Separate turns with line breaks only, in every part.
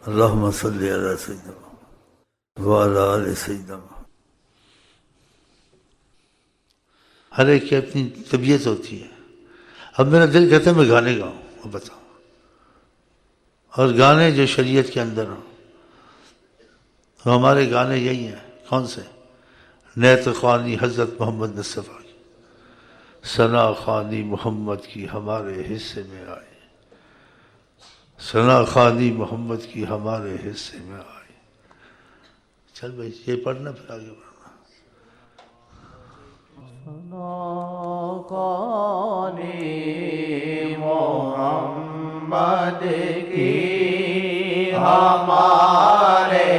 اللہم صلی علی سیدنا وعلی آل سیدنا. ہر ایک کی اپنی طبیعت ہوتی ہے. اب میرا دل کہتا ہے میں گانے گاؤں، اب بتاؤ، اور گانے جو شریعت کے اندر ہوں. تو ہمارے گانے یہی ہیں. کون سے؟ نیت خوانی حضرت محمد مصطفیٰ کی، ثنا خوانی محمد کی ہمارے حصے میں آئی، ثنا خوانی محمد کی ہمارے حصے میں آئی. چل بھائی یہ پڑھنا پھر آگے بڑھنا.
ثنا خوانی محمد کی ہمارے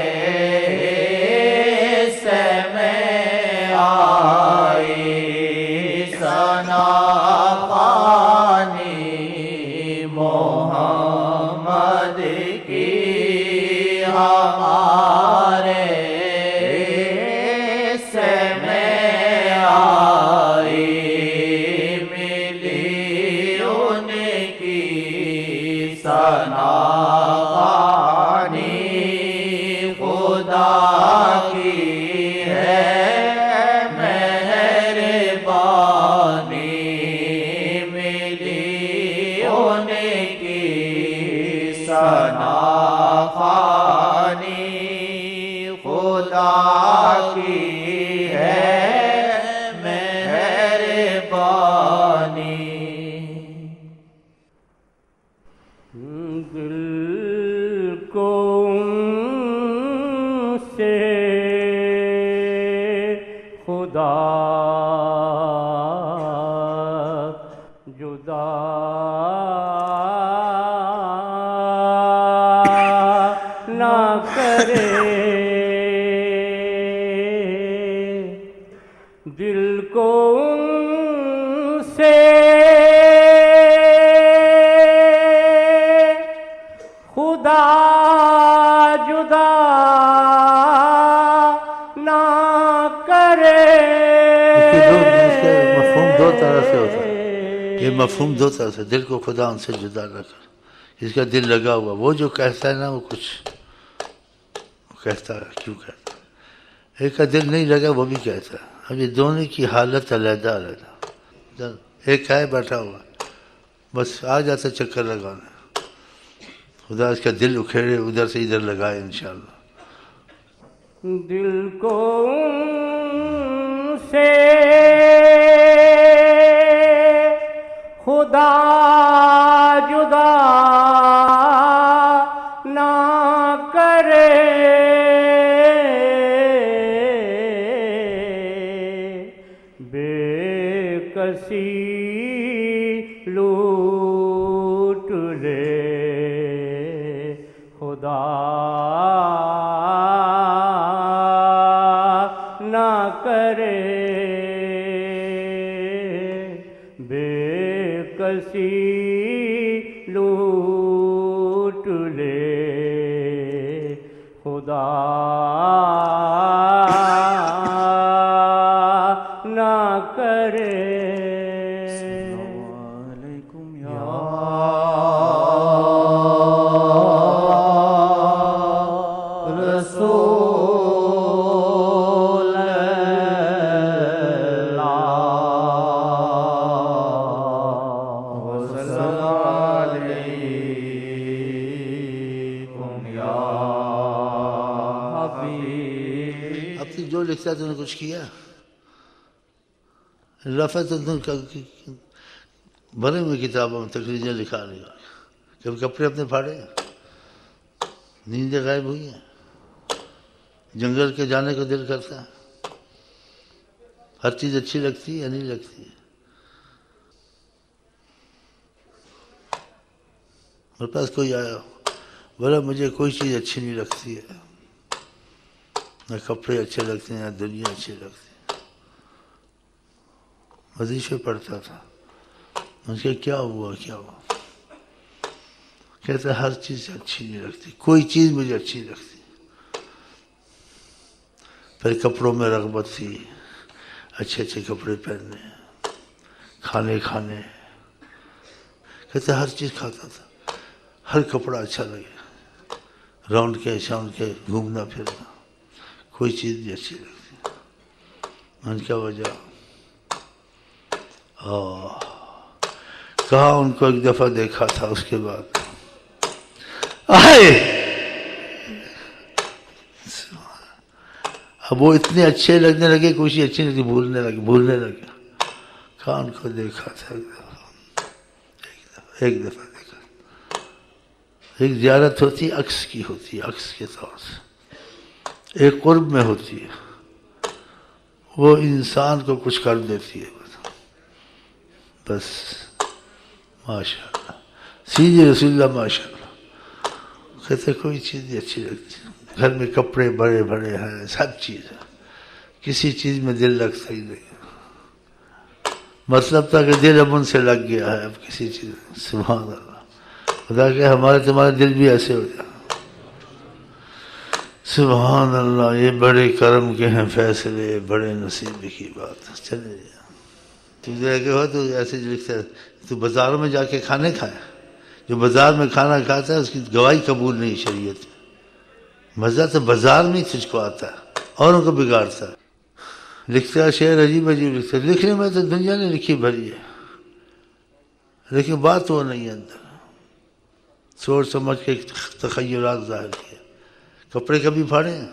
حصے میں آئی، ثنا خوانی محمد کی ہمارے حصے میں آئی، ملی ان کی ثنا خوانی خدا کی ہے مہربانی، ملی ان کی ثنا خوانی خدا کی ہے مہربانی. دل کو ان سے خدا جدا نہ کرے، دل کو ان سے خدا جدا نہ کرے.
اس کے مفہوم دو طرح سے ہوتا ہے. یہ مفہوم دو طرح سے، دل کو خدا ان سے جدا نہ کر. اس کا دل لگا ہوا، وہ جو کہتا ہے نا وہ کچھ کہتا ہے، کیوں کہتا ہے. ایک کا دل نہیں لگا وہ بھی کہتا ہے. اب یہ دونوں کی حالت علیحدہ علیحدہ. ایک ہے بیٹھا ہوا بس آ جاتا چکر لگانے، خدا اس کا دل اکھیڑے ادھر سے ادھر لگائے انشاءاللہ.
دل کو ان سے خدا جدا نہ کرے، بے کسی لوٹ لے خدا نہ کرے، بے کسی لوٹ لے خدا نہ کرے. السلام علیکم یا رسول
جو لکھتا ہے تو نے کچھ کیا رفع تو بھرے ہوئے کتابوں میں تقریریں لکھا رہی ہو. کبھی کپڑے اپنے پھاڑے ہیں، نیندیں غائب ہوئی ہیں، جنگل کے جانے کو دل کرتا ہے. ہر چیز اچھی لگتی ہے یا نہیں لگتی ہے. میرے پاس کوئی آیا بولا مجھے کوئی چیز اچھی نہیں لگتی ہے، نہ کپڑے اچھے لگتے ہیں نہ دنیا اچھی لگتی ہے. وظیفے پڑھتا تھا. اس کے کیا ہوا کیا ہوا؟ کہتا ہے ہر چیز اچھی نہیں لگتی، کوئی چیز مجھے اچھی لگتی. پھر کپڑوں میں رغبت تھی، اچھے اچھے کپڑے پہننے، کھانے کھانے. کہتا ہے ہر چیز کھاتا تھا، ہر کپڑا اچھا لگے. راؤنڈ کے شاؤنڈ کے گھومنا پھرنا، کوئی چیز نہیں اچھی لگتی۔ ان کیا وجہ؟ کہا ان کو ایک دفعہ دیکھا تھا، اس کے بعد آئے اب وہ اتنے اچھے لگنے لگے، کوئی چیز اچھی نہیں لگتی، بھولنے لگے۔ کہا ان کو دیکھا تھا ایک دفعہ دیکھا۔ ایک زیارت ہوتی ہے عکس کی، ہوتی ہے عکس کے طور سے، ایک قرب میں ہوتی ہے، وہ انسان کو کچھ کر دیتی ہے بس۔ ماشاء اللہ، سیدھے رسول اللہ ماشاء اللہ کہتے کوئی چیز نہیں اچھی لگتی، گھر میں کپڑے بڑے بڑے ہیں، سب چیز ہے، کسی چیز میں دل لگتا ہی نہیں۔ مطلب تھا کہ دل اب ان سے لگ گیا ہے، اب کسی چیز میں۔ سبحان اللہ، خدا کہ ہمارے تمہارے دل بھی ایسے ہو جائے۔ سبحان اللہ، یہ بڑے کرم کے ہیں فیصلے، بڑے نصیب کی بات ہے۔ چلے تو دیکھے ہو تو ایسے جو لکھتا ہے، تو بازاروں میں جا کے کھانے کھائے، جو بازار میں کھانا کھاتا ہے اس کی گواہی قبول نہیں شریعت میں۔ مزہ تو بازار میں ہی تجھ کو آتا ہے، اوروں کو بگاڑتا ہے۔ لکھتا ہے شعر عجیب عجیب لکھتا ہے، لکھنے میں تو دنیا نے لکھی بھری ہے، لیکن بات وہ نہیں ہے اندر، سوچ سمجھ کے تخیلات ظاہر کیا۔ کپڑے کبھی پھاڑے ہیں؟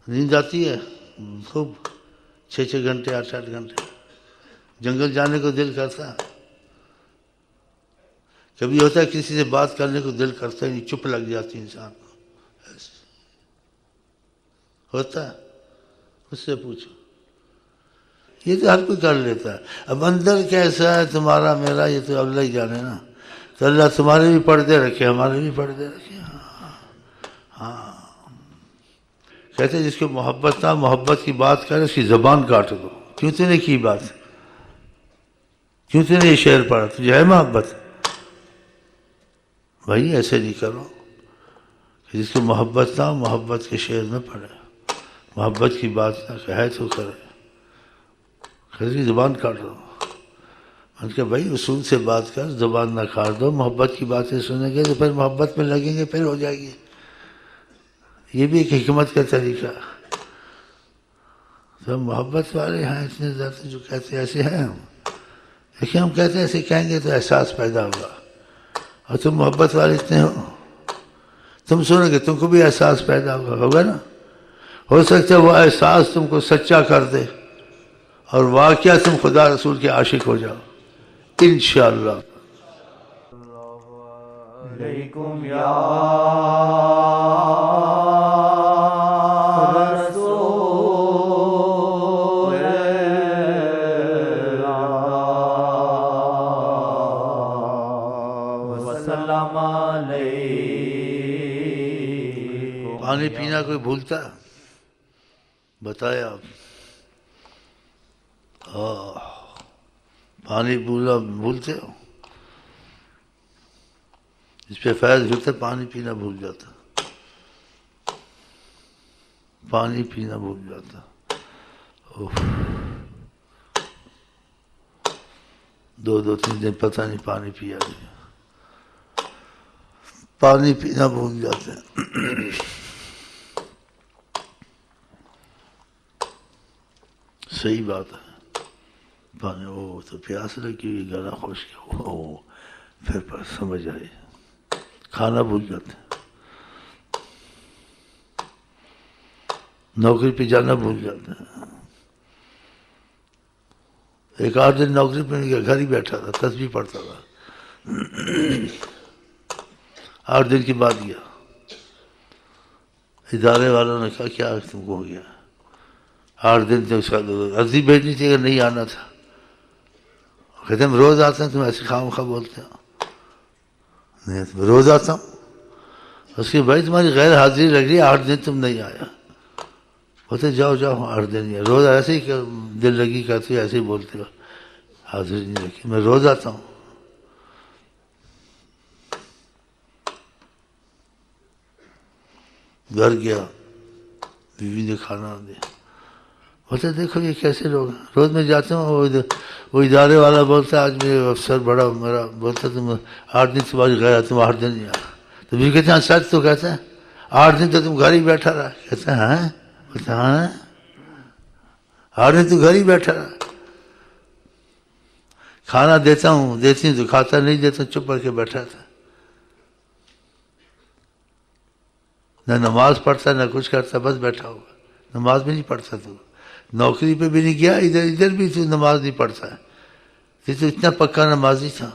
نیند آتی ہے خوب، 6 گھنٹے 8 گھنٹے، جنگل جانے کو دل کرتا ہے؟ کبھی ہوتا ہے کسی سے بات کرنے کو دل کرتا ہے نہیں، چپ لگ جاتی انسان کو، ہوتا ہے؟ اس سے پوچھو، یہ تو ہر کوئی کر لیتا ہے۔ اب اندر کیسا ہے تمہارا میرا یہ تو اللہ ہی جانے نا۔ تو اللہ تمہارے بھی پردے رکھے، ہمارے بھی پردے رکھے۔ ہاں، کہتے جس کو محبت نہ محبت کی بات کرے اس کی زبان کاٹ دو۔ کیوں تو نے کی بات؟ کیوں تو نے یہ شعر پڑھا؟ تجھے ہے محبت؟ بھائی ایسے نہیں کرو، جس کو محبت نہ محبت کے شعر نہ پڑھے، محبت کی بات نہ کہے تو کرے، کہتے زبان کاٹ دو۔ میں نے کہا بھائی اصول سے بات کر، زبان نہ کاٹ دو، محبت کی باتیں سنیں گے تو پھر محبت میں لگیں گے، پھر ہو جائے گی۔ یہ بھی ایک حکمت کا طریقہ۔ تو محبت والے ہیں اتنے زیادہ جو کہتے ایسے ہیں ہم، لیکن ہم کہتے ایسے کہیں گے تو احساس پیدا ہوگا، اور تم محبت والے اتنے ہو، تم سنو گے تم کو بھی احساس پیدا ہوگا نا۔ ہو سکتا ہے وہ احساس تم کو سچا کر دے اور واقعہ تم خدا رسول کے عاشق ہو جاؤ انشاءاللہ۔
علیکم یا رسول اللہ وسلم علیکم۔
پانی پینا کوئی بھولتا ہے؟ بتایا آپ؟ پانی بھولتے ہو؟ جس پہ فیض ملتا پانی پینا بھول جاتا، پانی پینا بھول جاتا۔ دو 3 دن پتہ نہیں پانی پیا نہیں، پانی پینا بھول جاتے ہیں۔ صحیح بات ہے، پانی وہ تو پیاس لگی ہوئی، گلا خشک، پھر سمجھ آئی۔ کھانا بھول جاتے ہیں، نوکری پہ جانا بھول جاتے ہیں۔ ایک 8 دن نوکری پہ نہیں گیا، گھر ہی بیٹھا تھا، تسبیح پڑھتا تھا۔ 8 دن کے بعد گیا، ادارے والوں نے کہا کیا تم کو ہو گیا؟ 8 دن تک اس کا عرضی بھیجنی تھی اگر نہیں آنا تھا۔ کہتے ہیں روز آتے ہیں، تم ایسے خواہ بولتے ہو۔ نہیں روز آتا ہوں۔ اس کی بھائی تمہاری غیر حاضری لگ رہی ہے، 8 دن تم نہیں آیا۔ بولتے جاؤ 8 دن نہیں، روز ایسے ہی دل لگی کرتی ہو، ایسے ہی بولتے ہو، حاضری نہیں رکھی۔ میں روز آتا ہوں۔ گھر گیا، بیوی نے کھانا دیا، بولتے دیکھو یہ کیسے لوگ ہیں۔ روز میں جاتا ہوں، وہ ادارے والا بولتا ہے آج میرے افسر بڑا میرا بولتا تم 8 دن تمہاری گیا، تم 8 دن نہیں آیا۔ تو بھی کہتے ہیں سچ تو کہتے ہیں 8 دن تو تم گھر ہی بیٹھا رہا۔ کہتے ہیں ہاں، بولتے ہاں 8 دن تو گھر ہی بیٹھا رہا۔ کھانا دیتا ہوں، دیتی ہوں تو کھاتا، نہیں دیتا ہوں چپ کر کے بیٹھا تھا، نہ نماز پڑھتا نہ کچھ کرتا، بس بیٹھا ہوگا۔ نماز بھی نہیں پڑھتا تو، نوکری پہ بھی نہیں گیا، ادھر بھی تو نماز نہیں پڑھتا ہے، یہ تو اتنا پکا نمازی تھا۔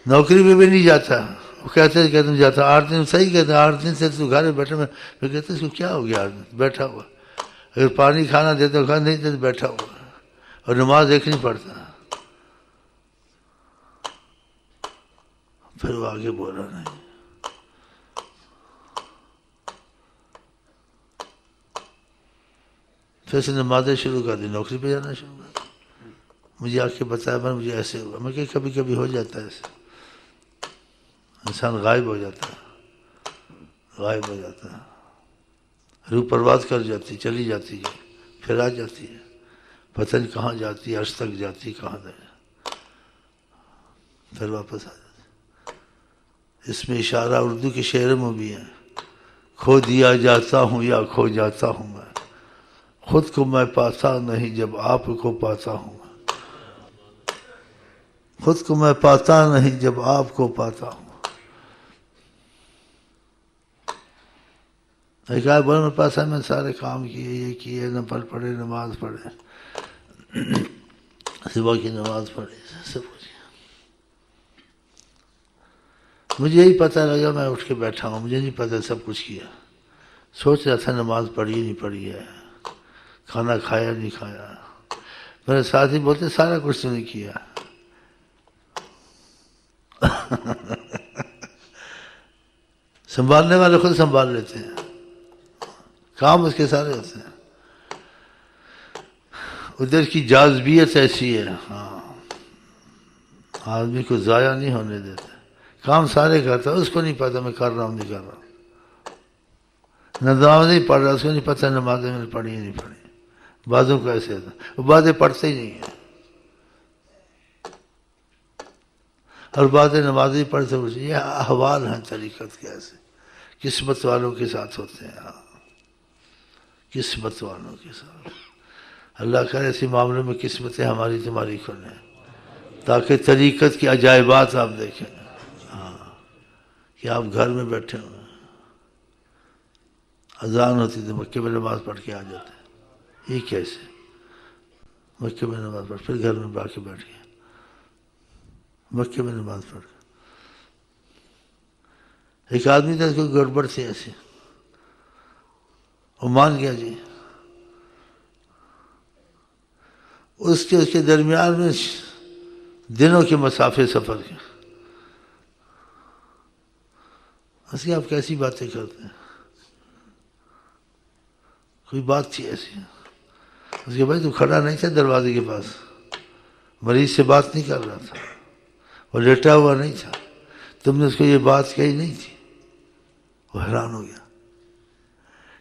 نوکری پہ بھی نہیں جاتا، وہ کہتے کہ تم جاتا 8 دن، صحیح کہتے ہیں 8 دن سے تو گھر میں بیٹھا، میں کہتا اس کو کیا ہو گیا 8 دن بیٹھا ہوا، اگر پانی کھانا دیتا کھانا نہیں دیتا بیٹھا ہوا، اور نماز ایک نہیں پڑھتا۔ پھر وہ آگے بولا نہیں، پھر سے نمازیں شروع کر دی، نوکری پہ جانا شروع کر دی۔ مجھے آ کے بتایا میں مجھے ایسے ہوا، میں کہ کبھی کبھی ہو جاتا ہے ایسے، انسان غائب ہو جاتا ہے، غائب ہو جاتا ہے، روح پرواز کر جاتی، چلی جاتی ہے، پھر آ جاتی ہے، پتہ نہیں کہاں جاتی ہے، عرش تک جاتی ہے، کہاں جاتی، پھر واپس آ جاتی۔ اس میں اشارہ اردو کے شعر میں بھی ہے، کھو دیا جاتا ہوں یا کھو جاتا ہوں میں، خود کو میں پاتا نہیں جب آپ کو پاتا ہوں میں، خود کو میں پاتا نہیں جب آپ کو پاتا ہوں۔ ایک آدھ بولے میرے پاس ہے، میں سارے کام کیے، یہ کیے، نفل پڑھے، نماز پڑھے، صبح کی نماز پڑھی، سب کچھ۔ مجھے یہی پتہ لگا میں اٹھ کے بیٹھا ہوں، مجھے نہیں پتہ سب کچھ کیا، سوچ رہا تھا نماز پڑھی نہیں پڑھی ہے، کھانا کھایا نہیں کھایا، میرے ساتھی بولتے سارا کچھ تو نہیں کیا۔ سنبھالنے والے خود سنبھال لیتے ہیں، کام اس کے سارے ہوتے ہیں، ادھر کی جاذبیت ایسی ہے، ہاں آدمی کو ضائع نہیں ہونے دیتے، کام سارے کرتا ہے، اس کو نہیں پتا میں کر رہا ہوں نہیں کر رہا ہوں، نماز نہیں پڑھ رہا، اس کو نہیں پتا نمازیں میں نے پڑھی نہیں پڑھی، بعضوں کو ایسے ہوتا ہے، وہ باتیں پڑھتے ہی نہیں ہیں، اور باتیں نماز ہی پڑھتے ہیں، یہ احوال ہیں طریقت کے، ایسے قسمت والوں کے ساتھ ہوتے ہیں، قسمت والوں کے ساتھ۔ اللہ کرے ایسی معاملوں میں قسمتیں ہماری تمہاری کھلیں، تاکہ طریقت کی عجائبات آپ دیکھیں، کہ آپ گھر میں بیٹھے ہوئے، اذان ہوتی تو مکے میں نماز پڑھ کے آ جاتے ہیں، یہ کیسے مکے میں نماز پڑھ، پھر گھر میں با کے بیٹھ گئے، مکے میں نماز پڑھ۔ ایک آدمی تھا، اس کو گڑبڑ تھی ایسی، وہ مان گیا جی، اس کے درمیان میں دنوں کے مسافے سفر کے، اس کی آپ کیسی باتیں کرتے ہیں، کوئی بات تھی ایسی، اس کے بھائی تو کھڑا نہیں تھا دروازے کے پاس، مریض سے بات نہیں کر رہا تھا، وہ لیٹا ہوا نہیں تھا، تم نے اس کو یہ بات کہی نہیں تھی، وہ حیران ہو گیا۔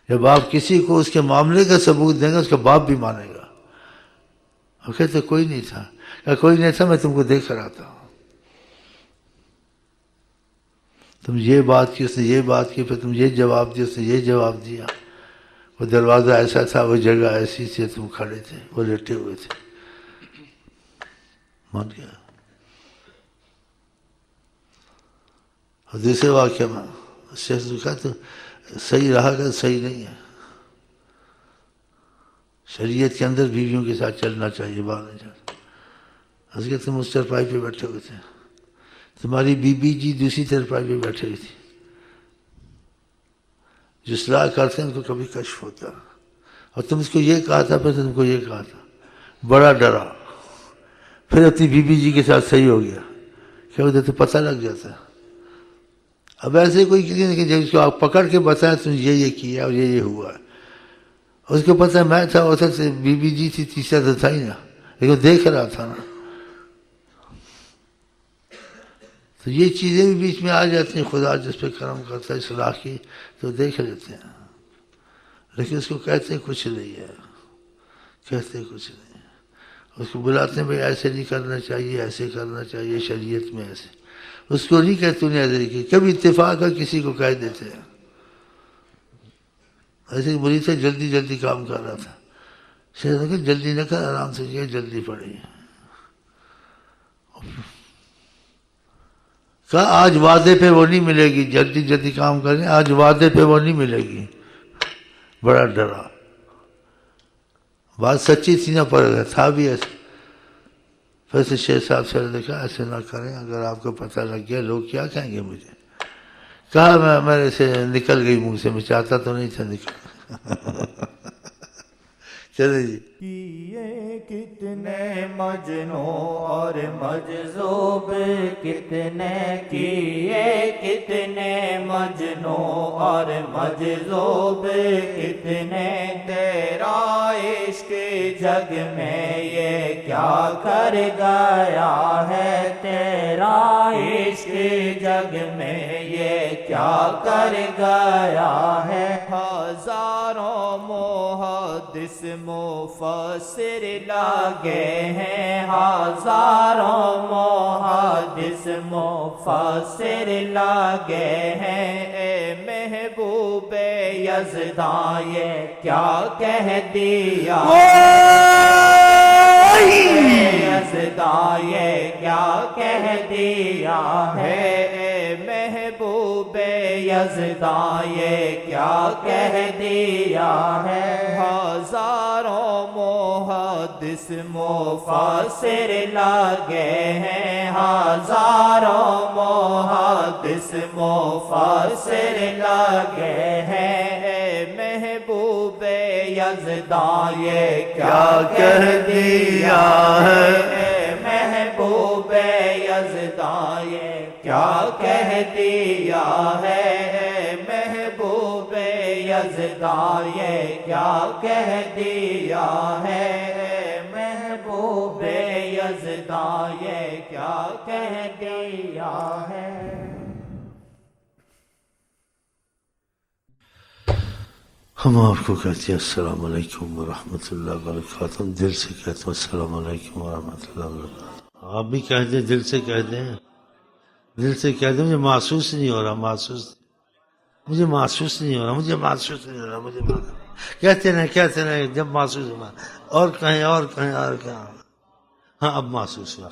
جب آپ کسی کو اس کے معاملے کا ثبوت دیں گے اس کا باپ بھی مانے گا، وہ کہتے کوئی نہیں تھا، کہ کوئی نہیں تھا، میں تم کو دیکھ کر آتا ہوں، تم یہ بات کی، اس نے یہ بات کی، پھر تم یہ جواب دیا، اس نے یہ جواب دیا، وہ دروازہ ایسا تھا، وہ جگہ ایسی تھی، تم کھڑے تھے، وہ لیٹے ہوئے تھے، مان گیا۔ اور دوسرے واقعہ میں شیخ نے کہا تو صحیح رہا کہ صحیح نہیں ہے، شریعت کے اندر بیویوں کے ساتھ چلنا چاہیے، باہر نہیں چاہتا۔ اس کے تم اس چرپائی پہ بیٹھے ہوئے تھے، تمہاری بی بی جی دوسری چرپائی پہ بیٹھے ہوئی تھی، جو اصلاح کرتے ہیں ان کو کبھی کشف ہوتا، اور تم اس کو یہ کہا تھا، پھر تم کو یہ کہا تھا، بڑا ڈرا، پھر اپنی بی بی جی کے ساتھ صحیح ہو گیا، کیا ادھر تو پتہ لگ جاتا ہے۔ اب ایسے کوئی کسی نے کہ جب اس کو آپ پکڑ کے بتایا تم یہ کیا اور یہ ہوا ہے، اس کو پتہ میں تھا، اصل سے بی بی جی تھی، تیسرا تو تھا ہی نا، لیکن دیکھ رہا تھا نا، تو یہ چیزیں بھی بیچ میں آ جاتی ہیں، خدا جس پہ کرم کرتا ہے اصلاح کی تو دیکھ لیتے ہیں، لیکن اس کو کہتے ہیں کچھ نہیں ہے، کہتے کچھ نہیں. اس کو بلاتے ہیں بھائی ایسے نہیں کرنا چاہیے، ایسے کرنا چاہیے، شریعت میں ایسے. اس کو نہیں کہتے انہیں ایسے کی، کبھی اتفاق ہے کسی کو کہہ دیتے ہیں. ایسے بری سے جلدی جلدی کام کر رہا تھا. شیخ نے کہا جلدی نہ کر، آرام سے کیا، جلدی پڑی. کہا آج وعدے پہ وہ نہیں ملے گی، جلدی جلدی کام کریں، آج وعدے پہ وہ نہیں ملے گی. بڑا ڈرا. بات سچی تھی نہ، پڑ گیا تھا بھی ایسے. پھر شیخ صاحب سے نے کہا ایسے نہ کریں، اگر آپ کو پتہ لگ گیا لوگ کیا کہیں گے مجھے. کہا میرے سے نکل گئی منہ سے، میں چاہتا تو نہیں تھا نکل. چلے جی.
کیے کتنے مجنوں اور مجذوب کتنے، کیے کتنے مجنوں اور مجذوب کتنے، تیرا عشق جگ میں یہ کیا کر گیا ہے، تیرا عشق جگ میں یہ کیا کر گیا ہے. ہزاروں محدث مفسر لگے ہیں، ہزاروں محدث مفسر لگے ہیں. اے محبوب یزداں یہ کیا کہہ دیا، یزداں یہ کیا کہہ دیا ہے. اے محبوب یزداں یہ کیا کہہ دیا ہے. ہزاروں محدث مفسر لگے ہیں، ہزاروں محدث مفسر لگے ہیں. اے محبوب یزداں یہ کیا کہہ دیا ہے. اے محبوب یزداں یہ کیا کہہ دیا ہے. اے محبوب یزداں یہ کیا کہہ دیا ہے. اے محبوب یزداں یہ کیا کہہ دیا ہے.
ہم آپ کو کہتے ہیں السلام علیکم ورحمۃ اللہ وبرکاتہ. ہم دل سے کہتے ہیں السلام علیکم ورحمۃ اللہ وبرکاتہ. آپ بھی کہہ دیں، دل سے کہہ دیں، دل سے کہہ دیں. مجھے محسوس نہیں ہو رہا، مجھے محسوس نہیں ہو رہا، مجھے محسوس نہیں ہو رہا، مجھے کہتے رہے جب محسوس ہوا اور کہیں اور کہیں اور کہیں. ہاں اب محسوس ہوا.